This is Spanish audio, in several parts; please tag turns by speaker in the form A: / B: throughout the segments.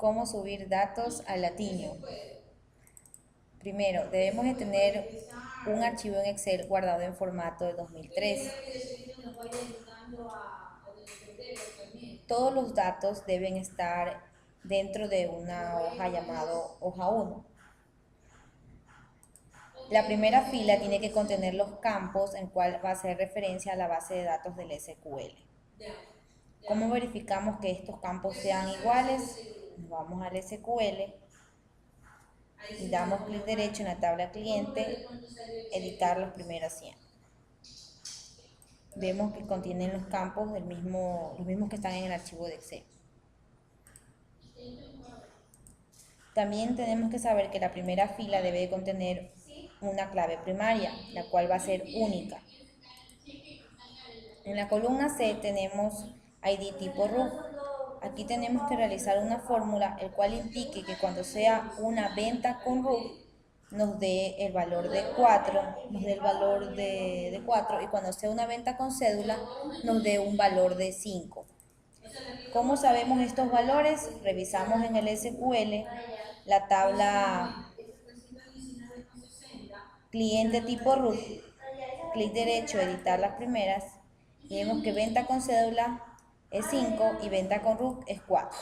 A: cómo subir datos a Latinio. Primero, debemos de tener un archivo en Excel guardado en formato de 2003. Todos los datos deben estar dentro de una hoja llamada hoja 1. La primera fila tiene que contener los campos en cual va a hacer referencia a la base de datos del SQL. ¿Cómo verificamos que estos campos sean iguales? Nos vamos al SQL y damos clic derecho en la tabla cliente, editar los primeros 100. Vemos que contienen los campos los mismos que están en el archivo de Excel. También tenemos que saber que la primera fila debe contener una clave primaria, la cual va a ser única. En la columna C tenemos ID tipo root. Aquí tenemos que realizar una fórmula el cual indique que cuando sea una venta con root nos dé el valor de 4, y cuando sea una venta con cédula nos dé un valor de 5. ¿Cómo sabemos estos valores? Revisamos en el SQL la tabla cliente tipo root, clic derecho, editar las primeras, y vemos que venta con cédula es 5 y venta con root es 4.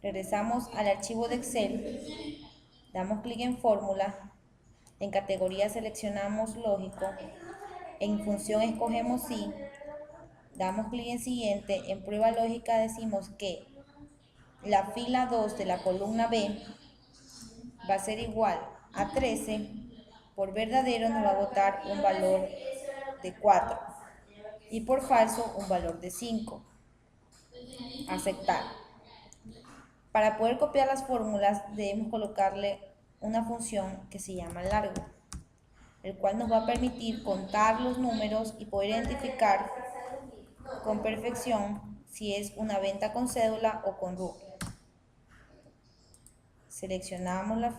A: Regresamos al archivo de Excel, damos clic en fórmula, en categoría seleccionamos lógico, en función escogemos sí, damos clic en siguiente, en prueba lógica decimos que la fila 2 de la columna B va a ser igual a 13, por verdadero nos va a botar un valor de 4 y por falso un valor de 5. Aceptar. Para poder copiar las fórmulas debemos colocarle una función que se llama largo, el cual nos va a permitir contar los números y poder identificar con perfección si es una venta con cédula o con root. Seleccionamos la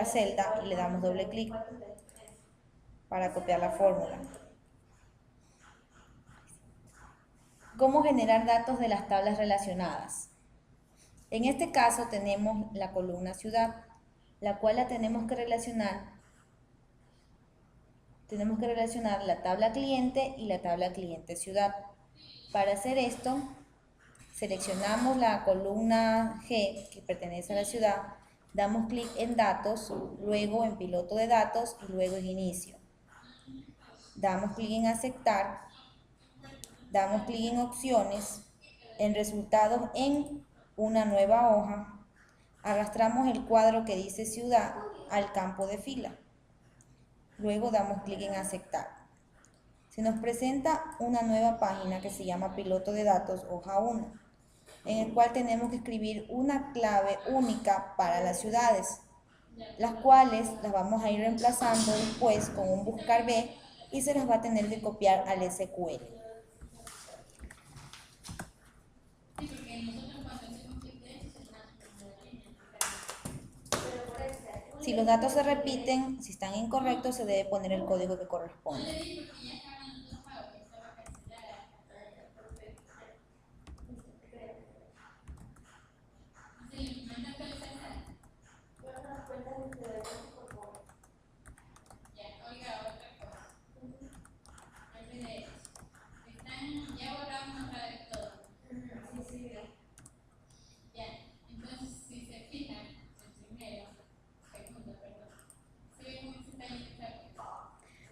A: celda y le damos doble clic para copiar la fórmula. ¿Cómo generar datos de las tablas relacionadas? En este caso tenemos la columna ciudad, la cual la tenemos que relacionar la tabla cliente y la tabla cliente ciudad. Para hacer esto, seleccionamos la columna G que pertenece a la ciudad, damos clic en datos, luego en piloto de datos y luego en inicio. Damos clic en aceptar, damos clic en opciones, en resultados en una nueva hoja, arrastramos el cuadro que dice ciudad al campo de fila. Luego damos clic en aceptar. Se nos presenta una nueva página que se llama piloto de datos hoja 1, en el cual tenemos que escribir una clave única para las ciudades, las cuales las vamos a ir reemplazando después con un buscar B y se las va a tener que copiar al SQL. Si los datos se repiten, si están incorrectos, se debe poner el código que corresponde.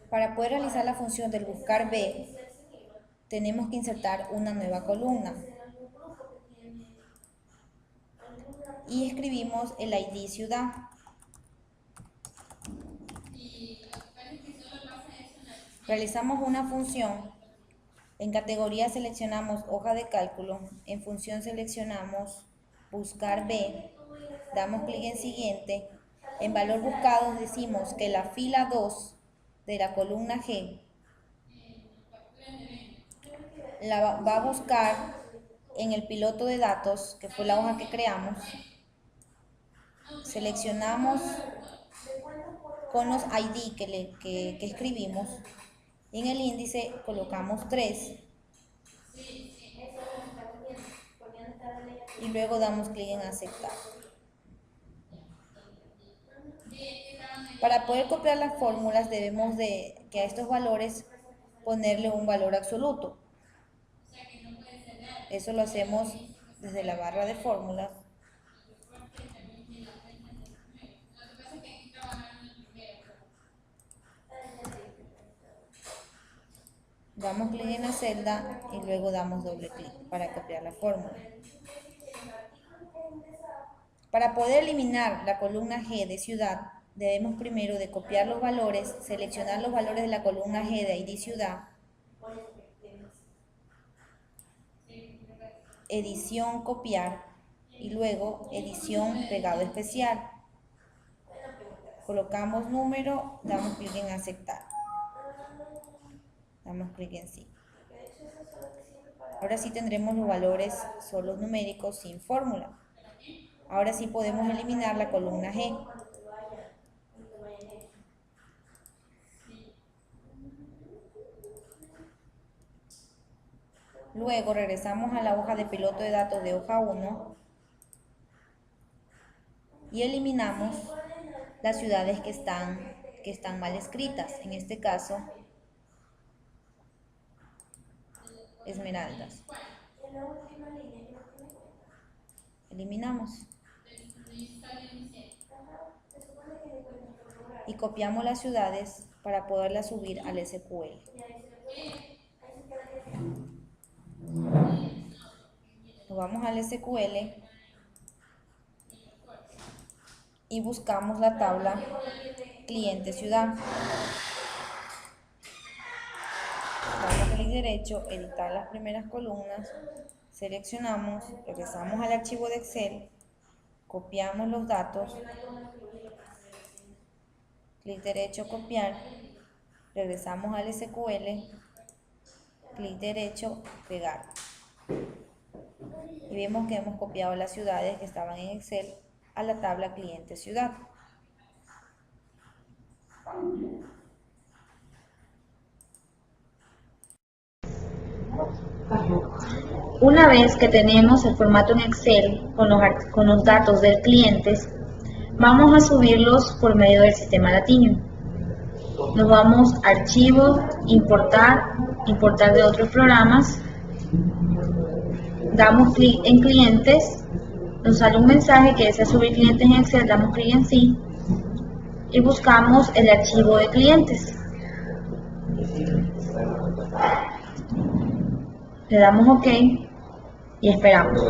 A: Para poder realizar la función del buscar B, tenemos que insertar una nueva columna y escribimos el ID ciudad. Realizamos una función, en categoría seleccionamos hoja de cálculo, en función seleccionamos buscar B, damos clic en siguiente, en valor buscado decimos que la fila 2 de la columna G la va a buscar en el piloto de datos, que fue la hoja que creamos. Seleccionamos con los ID que escribimos y en el índice colocamos 3. y luego damos clic en aceptar. Para poder copiar las fórmulas debemos que a estos valores ponerle un valor absoluto. Eso lo hacemos desde la barra de fórmulas. Damos clic en la celda y luego damos doble clic para copiar la fórmula. Para poder eliminar la columna G de ciudad, debemos primero de copiar los valores, seleccionar los valores de la columna G de ID ciudad, edición copiar y luego edición pegado especial. Colocamos número, damos clic en aceptar. Damos clic en sí. Ahora sí tendremos los valores solo numéricos sin fórmula. Ahora sí podemos eliminar la columna G. Luego regresamos a la hoja de piloto de datos de hoja 1 y eliminamos las ciudades que están mal escritas. En este caso, Esmeraldas. Eliminamos. Y copiamos las ciudades para poderlas subir al SQL. Nos vamos al SQL y buscamos la tabla cliente ciudad. Damos clic derecho, editar las primeras columnas, seleccionamos, regresamos al archivo de Excel, copiamos los datos, clic derecho, copiar, regresamos al SQL, clic derecho, pegar. Y vemos que hemos copiado las ciudades que estaban en Excel a la tabla cliente ciudad.
B: Una vez que tenemos el formato en Excel con los datos del cliente, vamos a subirlos por medio del sistema Latinium. Nos vamos a Archivos, Importar de otros programas, damos clic en Clientes, nos sale un mensaje que desea subir clientes en Excel, damos clic en sí y buscamos el archivo de clientes. Le damos OK y esperamos.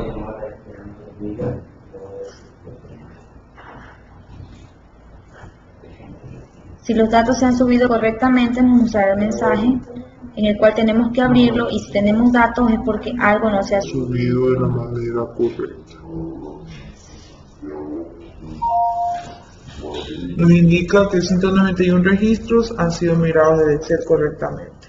B: Si los datos se han subido correctamente, nos mostrará el mensaje en el cual tenemos que abrirlo, y si tenemos datos es porque algo no se ha
C: subido de la manera correcta. Nos indica que 191 registros han sido mirados de Excel correctamente.